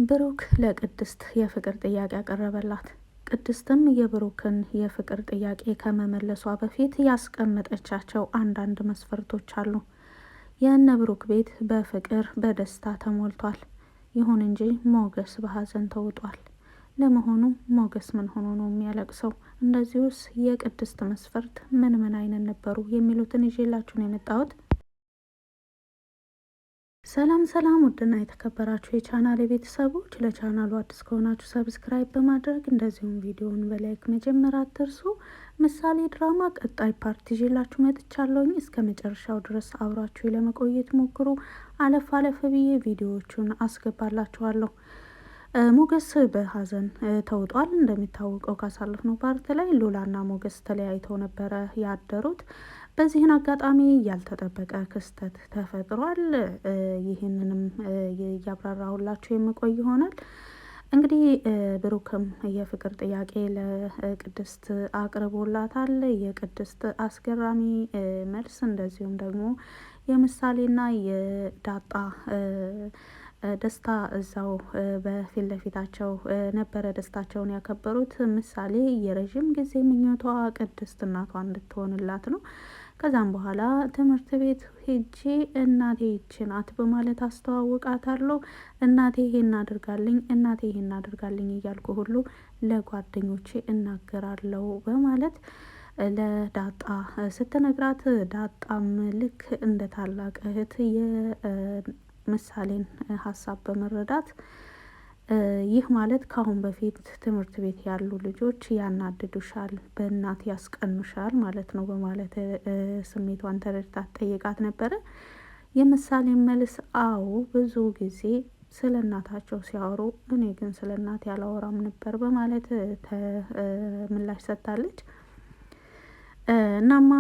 ብሩክ ለቅድስት የፍቅር ጥያቄ ያቀረበላት። ቅድስትም የብሩክን የፍቅር ጥያቄ ከመመለሷ በፊት ያስቀመጠቻቸው አንዳንድ መስፈርቶች አሉ። የእነ ብሩክ ቤት በፍቅር በደስታ ተሞልቷል። ይሁን እንጂ ሞገስ በሀዘን ተውጧል። ለመሆኑ ሞገስ ምን ሆኖ ነው የሚያለቅሰው? እንደዚሁስ የቅድስት መስፈርት ምን ምን አይነት ነበሩ? የሚሉትን ይዤላችሁ ነው የመጣሁት። ሰላም ሰላም፣ ውድና የተከበራችሁ የቻናል ቤተሰቦች፣ ለቻናሉ አዲስ ከሆናችሁ ሰብስክራይብ በማድረግ እንደዚሁም ቪዲዮውን በላይክ መጀመር አትርሱ። ምሳሌ ድራማ ቀጣይ ፓርት ይዤላችሁ መጥቻለሁኝ። እስከ መጨረሻው ድረስ አብራችሁ ለመቆየት ሞክሩ። አለፍ አለፍ ብዬ ቪዲዮዎቹን አስገባላችኋለሁ። ሞገስ በሀዘን ተውጧል። እንደሚታወቀው ካሳለፍነው ፓርት ላይ ሉላና ሞገስ ተለያይተው ነበረ ያደሩት። በዚህን አጋጣሚ ያልተጠበቀ ክስተት ተፈጥሯል። ይህንንም እያብራራሁላችሁ የምቆይ ይሆናል። እንግዲህ ብሩክም የፍቅር ጥያቄ ለቅድስት አቅርቦላታል። የቅድስት አስገራሚ መልስ እንደዚሁም ደግሞ የምሳሌና የዳጣ ደስታ እዛው በፊት ለፊታቸው ነበረ ደስታቸውን ያከበሩት። ምሳሌ የረዥም ጊዜ ምኞቷ ቅድስት እናቷ እንድትሆንላት ነው። ከዛም በኋላ ትምህርት ቤት ሄጄ እናቴ ይቺ ናት በማለት አስተዋውቃታለሁ። እናቴ ይሄን አድርጋልኝ፣ እናቴ ይሄን አድርጋልኝ እያልኩ ሁሉ ለጓደኞቼ እናገራለሁ በማለት ለዳጣ ስትነግራት፣ ዳጣም ልክ እንደ ታላቅ እህት የምሳሌን ሀሳብ በመረዳት ይህ ማለት ከአሁን በፊት ትምህርት ቤት ያሉ ልጆች ያናድዱሻል፣ በእናት ያስቀኑሻል ማለት ነው በማለት ስሜቷን ተረድታ ጠይቃት ነበረ። የምሳሌ መልስ አዎ፣ ብዙ ጊዜ ስለ እናታቸው ሲያወሩ እኔ ግን ስለ እናት ያላወራም ነበር በማለት ምላሽ ሰጥታለች። እናማ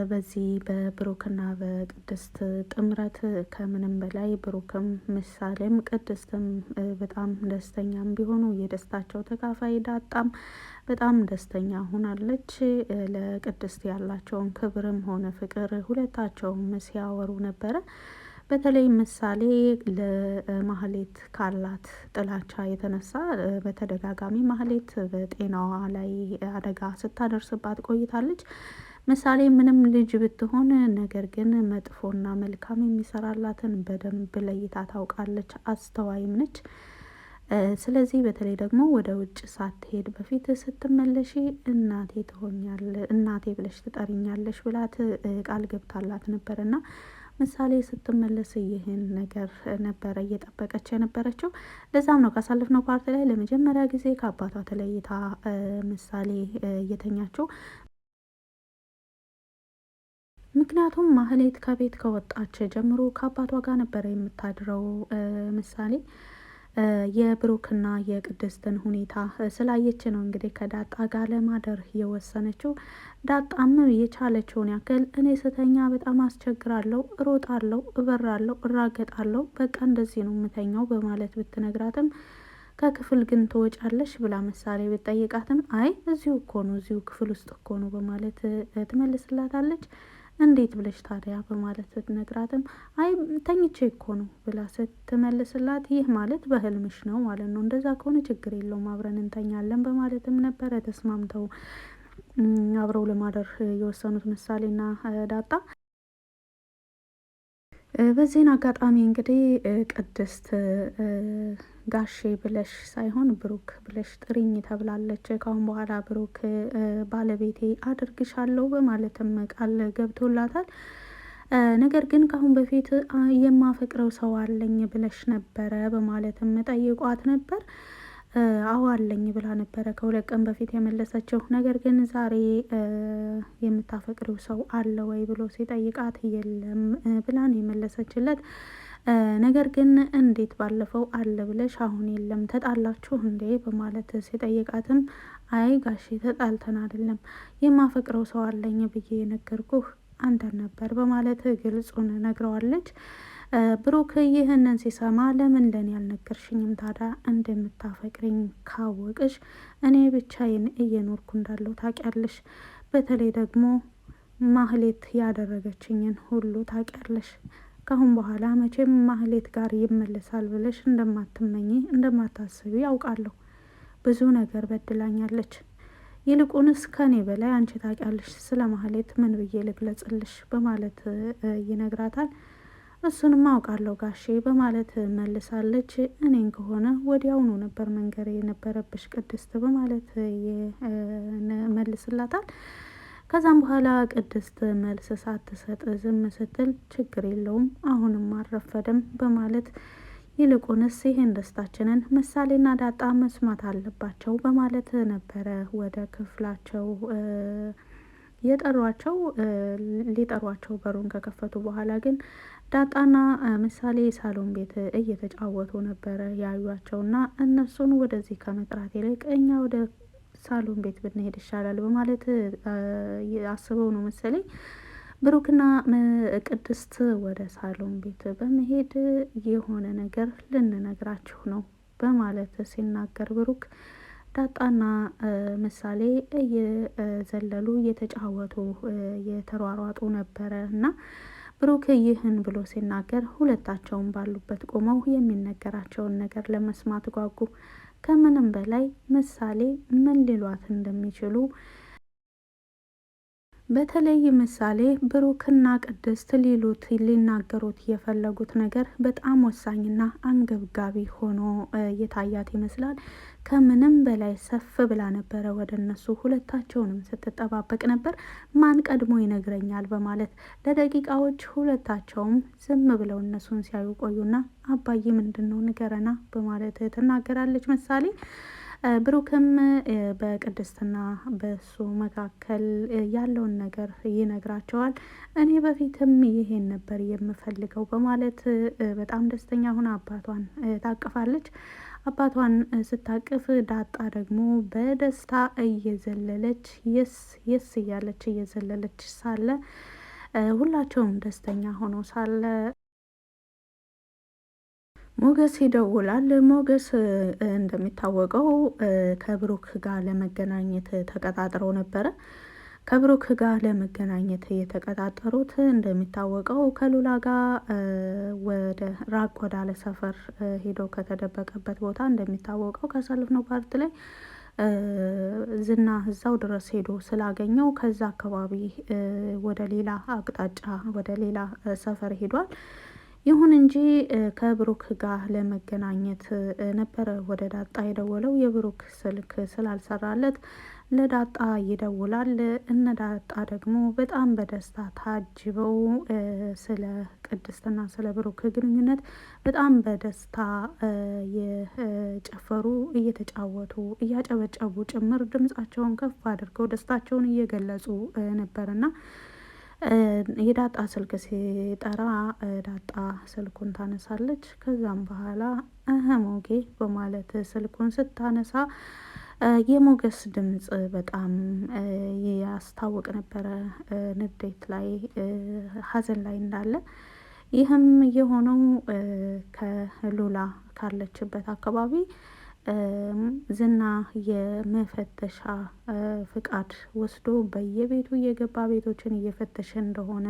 በዚህ በብሩክና በቅድስት ጥምረት ከምንም በላይ ብሩክም ምሳሌም ቅድስትም በጣም ደስተኛም ቢሆኑ የደስታቸው ተካፋይ ዳጣም በጣም ደስተኛ ሆናለች። ለቅድስት ያላቸውን ክብርም ሆነ ፍቅር ሁለታቸውም ሲያወሩ ነበረ። በተለይ ምሳሌ ለማህሌት ካላት ጥላቻ የተነሳ በተደጋጋሚ ማህሌት በጤናዋ ላይ አደጋ ስታደርስባት ቆይታለች። ምሳሌ ምንም ልጅ ብትሆን ነገር ግን መጥፎና መልካም የሚሰራላትን በደንብ ለይታ ታውቃለች። አስተዋይም ነች። ስለዚህ በተለይ ደግሞ ወደ ውጭ ሳትሄድ በፊት ስትመለሺ እናቴ እናቴ ብለሽ ትጠሪኛለሽ ብላት ቃል ገብታላት ነበርና ምሳሌ ስትመለስ ይህን ነገር ነበረ እየጠበቀች የነበረችው። ለዛም ነው ካሳለፍነው ፓርት ላይ ለመጀመሪያ ጊዜ ከአባቷ ተለይታ ምሳሌ እየተኛችው። ምክንያቱም ማህሌት ከቤት ከወጣች ጀምሮ ከአባቷ ጋር ነበረ የምታድረው። ምሳሌ የብሩክና የቅድስትን ሁኔታ ስላየች ነው እንግዲህ ከዳጣ ጋር ለማደር የወሰነችው። ዳጣም የቻለችውን ያክል እኔ ስተኛ በጣም አስቸግራለሁ፣ እሮጣለሁ፣ እበራለሁ፣ እራገጣለሁ፣ በቃ እንደዚህ ነው የምተኛው በማለት ብትነግራትም ከክፍል ግን ትወጫለሽ ብላ ምሳሌ ብትጠይቃትም አይ እዚሁ እኮ ነው፣ እዚሁ ክፍል ውስጥ እኮ ነው በማለት ትመልስላታለች። እንዴት ብለሽ ታዲያ በማለት ስትነግራትም አይ ተኝቼ እኮ ነው ብላ ስትመልስላት ይህ ማለት በህልምሽ ነው ማለት ነው፣ እንደዛ ከሆነ ችግር የለውም አብረን እንተኛለን በማለትም ነበረ ተስማምተው አብረው ለማደር የወሰኑት ምሳሌና ዳጣ። በዚህን አጋጣሚ እንግዲህ ቅድስት ጋሼ ብለሽ ሳይሆን ብሩክ ብለሽ ጥሪኝ ተብላለች። ካሁን በኋላ ብሩክ ባለቤቴ አድርግሻለሁ በማለትም ቃል ገብቶላታል። ነገር ግን ካሁን በፊት የማፈቅረው ሰው አለኝ ብለሽ ነበረ በማለትም ጠይቋት ነበር። አዎ አለኝ ብላ ነበረ ከሁለት ቀን በፊት የመለሰችው። ነገር ግን ዛሬ የምታፈቅሪው ሰው አለ ወይ ብሎ ሲጠይቃት የለም ብላን የመለሰችለት። ነገር ግን እንዴት ባለፈው አለ ብለሽ አሁን የለም ተጣላችሁ እንዴ በማለት ሲጠይቃትም አይ ጋሼ ተጣልተን አይደለም፣ የማፈቅረው ሰው አለኝ ብዬ የነገርኩህ አንተን ነበር በማለት ግልጹን ነግረዋለች። ብሩክ ይህንን ሲሰማ ለምን ለኔ ያልነገርሽኝም ታዲያ እንደምታፈቅረኝ ካወቅሽ እኔ ብቻዬን እየኖርኩ እንዳለው ታውቂያለሽ፣ በተለይ ደግሞ ማህሌት ያደረገችኝን ሁሉ ታውቂያለሽ፣ ካሁን በኋላ መቼም ማህሌት ጋር ይመለሳል ብለሽ እንደማትመኝ እንደማታስቢ ያውቃለሁ። ብዙ ነገር በድላኛለች። ይልቁንስ ከኔ በላይ አንቺ ታውቂያለሽ ስለ ማህሌት፣ ምን ብዬ ልግለጽልሽ በማለት ይነግራታል። እሱንም አውቃለሁ ጋሼ በማለት መልሳለች። እኔን ከሆነ ወዲያውኑ ነበር መንገር የነበረብሽ ቅድስት በማለት መልስላታል። ከዛም በኋላ ቅድስት መልስ ሳትሰጥ ዝም ስትል ችግር የለውም አሁንም አልረፈደም በማለት ይልቁንስ ይሄን ደስታችንን ምሳሌና ዳጣ መስማት አለባቸው በማለት ነበረ ወደ ክፍላቸው የጠሯቸው። ሊጠሯቸው በሩን ከከፈቱ በኋላ ግን ዳጣና ምሳሌ ሳሎን ቤት እየተጫወቱ ነበረ ያዩቸውና እነሱን ወደዚህ ከመጥራት ይልቅ እኛ ወደ ሳሎን ቤት ብንሄድ ይሻላል በማለት አስበው ነው መሰለኝ ብሩክና ቅድስት ወደ ሳሎን ቤት በመሄድ የሆነ ነገር ልንነግራችሁ ነው በማለት ሲናገር ብሩክ ዳጣና ምሳሌ እየዘለሉ እየተጫወቱ እየተሯሯጡ ነበረ እና ብሩክ ይህን ብሎ ሲናገር ሁለታቸውን ባሉበት ቆመው የሚነገራቸውን ነገር ለመስማት ጓጉ። ከምንም በላይ ምሳሌ ምን ሊሏት እንደሚችሉ በተለይ ምሳሌ ብሩክና ቅድስት ሊናገሩት የፈለጉት ነገር በጣም ወሳኝና አንገብጋቢ ሆኖ የታያት ይመስላል። ከምንም በላይ ሰፍ ብላ ነበረ ወደ እነሱ ሁለታቸውንም ስትጠባበቅ ነበር። ማን ቀድሞ ይነግረኛል በማለት ለደቂቃዎች ሁለታቸውም ዝም ብለው እነሱን ሲያዩ ቆዩና አባዬ ምንድን ነው ንገረና በማለት ትናገራለች ምሳሌ። ብሩክም በቅድስትና በሱ መካከል ያለውን ነገር ይነግራቸዋል። እኔ በፊትም ይሄን ነበር የምፈልገው በማለት በጣም ደስተኛ ሆና አባቷን ታቅፋለች። አባቷን ስታቅፍ ዳጣ ደግሞ በደስታ እየዘለለች የስ እያለች እየዘለለች ሳለ ሁላቸውም ደስተኛ ሆኖ ሳለ ሞገስ ይደውላል። ሞገስ እንደሚታወቀው ከብሩክ ጋር ለመገናኘት ተቀጣጥረው ነበረ። ከብሩክ ጋር ለመገናኘት የተቀጣጠሩት እንደሚታወቀው ከሉላ ጋር ወደ ራቅ ወዳለ ሰፈር ሄዶ ከተደበቀበት ቦታ እንደሚታወቀው ካሳለፍነው ፓርት ላይ ዝና እዛው ድረስ ሄዶ ስላገኘው ከዛ አካባቢ ወደ ሌላ አቅጣጫ ወደ ሌላ ሰፈር ሄዷል። ይሁን እንጂ ከብሩክ ጋር ለመገናኘት ነበረ ወደ ዳጣ የደወለው። የብሩክ ስልክ ስላልሰራለት ለዳጣ ይደውላል። እነ ዳጣ ደግሞ በጣም በደስታ ታጅበው ስለ ቅድስትና ስለ ብሩክ ግንኙነት በጣም በደስታ የጨፈሩ እየተጫወቱ እያጨበጨቡ ጭምር ድምጻቸውን ከፍ አድርገው ደስታቸውን እየገለጹ ነበርና የዳጣ ስልክ ሲጠራ ዳጣ ስልኩን ታነሳለች። ከዛም በኋላ ሞጌ በማለት ስልኩን ስታነሳ የሞገስ ድምጽ በጣም ያስታውቅ ነበረ፣ ንዴት ላይ ሀዘን ላይ እንዳለ። ይህም የሆነው ከሉላ ካለችበት አካባቢ ዝና የመፈተሻ ፍቃድ ወስዶ በየቤቱ እየገባ ቤቶችን እየፈተሸ እንደሆነ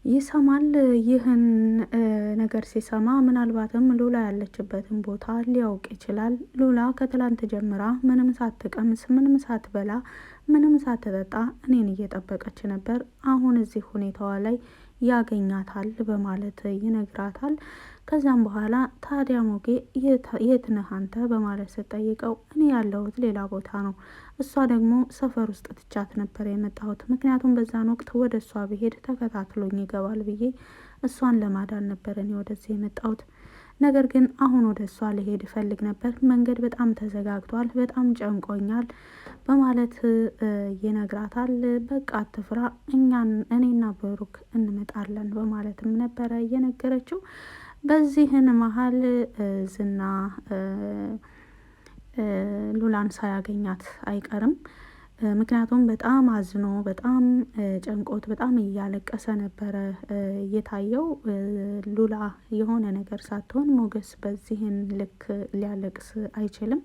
ይሰማል። ይህን ነገር ሲሰማ ምናልባትም ሉላ ያለችበትን ቦታ ሊያውቅ ይችላል። ሉላ ከትላንት ጀምራ ምንም ሳትቀምስ ምንም ሳትበላ ምንም ሳትጠጣ እኔን እየጠበቀች ነበር። አሁን እዚህ ሁኔታዋ ላይ ያገኛታል በማለት ይነግራታል። ከዛም በኋላ ታዲያ ሞጌ የት ነህ አንተ በማለት ስጠይቀው እኔ ያለሁት ሌላ ቦታ ነው፣ እሷ ደግሞ ሰፈር ውስጥ ትቻት ነበር የመጣሁት። ምክንያቱም በዛን ወቅት ወደ እሷ ብሄድ ተከታትሎኝ ይገባል ብዬ እሷን ለማዳን ነበር እኔ ወደዚህ የመጣሁት። ነገር ግን አሁን ወደ እሷ ልሄድ እፈልግ ነበር፣ መንገድ በጣም ተዘጋግቷል፣ በጣም ጨንቆኛል በማለት ይነግራታል። በቃ አትፍራ፣ እኔና ብሩክ እንመጣለን በማለትም ነበረ እየነገረችው። በዚህን መሀል ዝና ሉላን ሳያገኛት አይቀርም። ምክንያቱም በጣም አዝኖ በጣም ጨንቆት በጣም እያለቀሰ ነበረ የታየው። ሉላ የሆነ ነገር ሳትሆን ሞገስ በዚህን ልክ ሊያለቅስ አይችልም።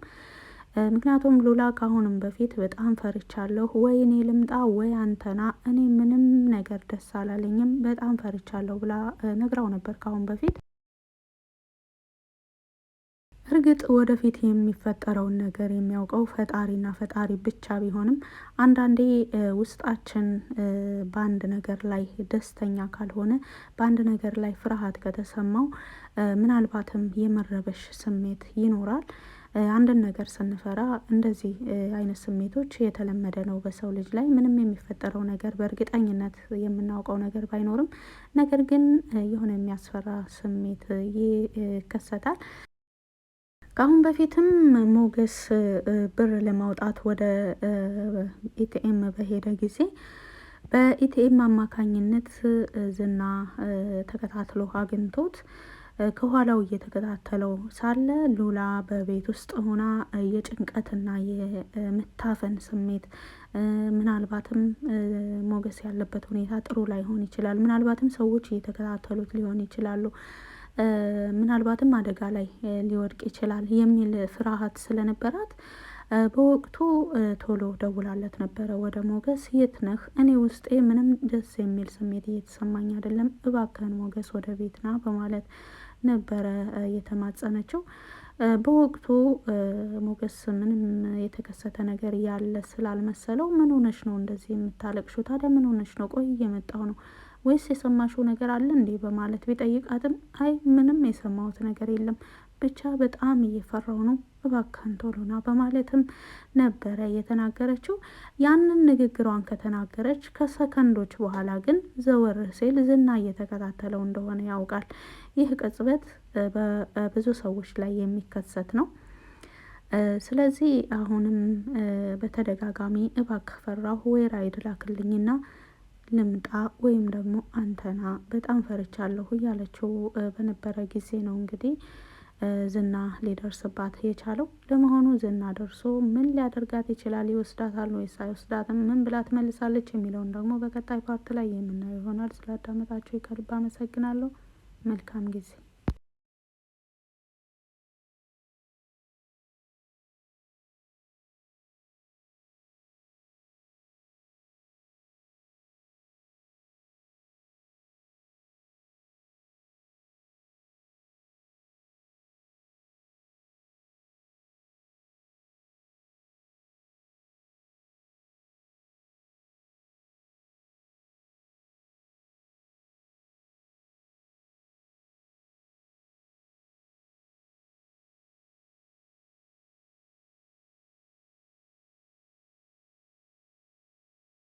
ምክንያቱም ሉላ ከአሁንም በፊት በጣም ፈርቻለሁ፣ ወይ እኔ ልምጣ ወይ አንተና፣ እኔ ምንም ነገር ደስ አላለኝም፣ በጣም ፈርቻለሁ ብላ ነግራው ነበር ከአሁን በፊት። እርግጥ ወደፊት የሚፈጠረውን ነገር የሚያውቀው ፈጣሪና ፈጣሪ ብቻ ቢሆንም አንዳንዴ ውስጣችን በአንድ ነገር ላይ ደስተኛ ካልሆነ፣ በአንድ ነገር ላይ ፍርሃት ከተሰማው ምናልባትም የመረበሽ ስሜት ይኖራል። አንድን ነገር ስንፈራ እንደዚህ አይነት ስሜቶች የተለመደ ነው በሰው ልጅ ላይ። ምንም የሚፈጠረው ነገር በእርግጠኝነት የምናውቀው ነገር ባይኖርም፣ ነገር ግን የሆነ የሚያስፈራ ስሜት ይከሰታል። ከአሁን በፊትም ሞገስ ብር ለማውጣት ወደ ኤቲኤም በሄደ ጊዜ በኤቲኤም አማካኝነት ዝና ተከታትሎ አግኝቶት ከኋላው እየተከታተለው ሳለ ሉላ በቤት ውስጥ ሆና የጭንቀትና የመታፈን ስሜት፣ ምናልባትም ሞገስ ያለበት ሁኔታ ጥሩ ላይሆን ይችላል፣ ምናልባትም ሰዎች እየተከታተሉት ሊሆን ይችላሉ፣ ምናልባትም አደጋ ላይ ሊወድቅ ይችላል የሚል ፍርሃት ስለነበራት በወቅቱ ቶሎ ደውላለት ነበረ ወደ ሞገስ። የት ነህ? እኔ ውስጤ ምንም ደስ የሚል ስሜት እየተሰማኝ አይደለም፣ እባክህን ሞገስ ወደ ቤት ና በማለት ነበረ የተማጸነችው። በወቅቱ ሞገስ ምንም የተከሰተ ነገር ያለ ስላልመሰለው ምን ሆነሽ ነው እንደዚህ የምታለቅሹ? ታዲያ ምን ሆነሽ ነው? ቆይ እየመጣው ነው ወይስ የሰማሽው ነገር አለ እንዴ? በማለት ቢጠይቃትም አይ ምንም የሰማሁት ነገር የለም፣ ብቻ በጣም እየፈራው ነው፣ እባክህን ቶሎ ና በማለትም ነበረ የተናገረችው። ያንን ንግግሯን ከተናገረች ከሰከንዶች በኋላ ግን ዘወር ሲል ዝና እየተከታተለው እንደሆነ ያውቃል። ይህ ቅጽበት በብዙ ሰዎች ላይ የሚከሰት ነው። ስለዚህ አሁንም በተደጋጋሚ እባክህ ፈራሁ፣ ወይ ራይድ ላክልኝና ልምጣ ወይም ደግሞ አንተና በጣም ፈርቻለሁ እያለችው በነበረ ጊዜ ነው እንግዲህ ዝና ሊደርስባት የቻለው። ለመሆኑ ዝና ደርሶ ምን ሊያደርጋት ይችላል? ይወስዳታል ወይስ አይወስዳትም? ምን ብላ ትመልሳለች የሚለውን ደግሞ በቀጣይ ፓርት ላይ የምናየው ይሆናል። ስላዳመጣችሁ ከልብ አመሰግናለሁ። መልካም ጊዜ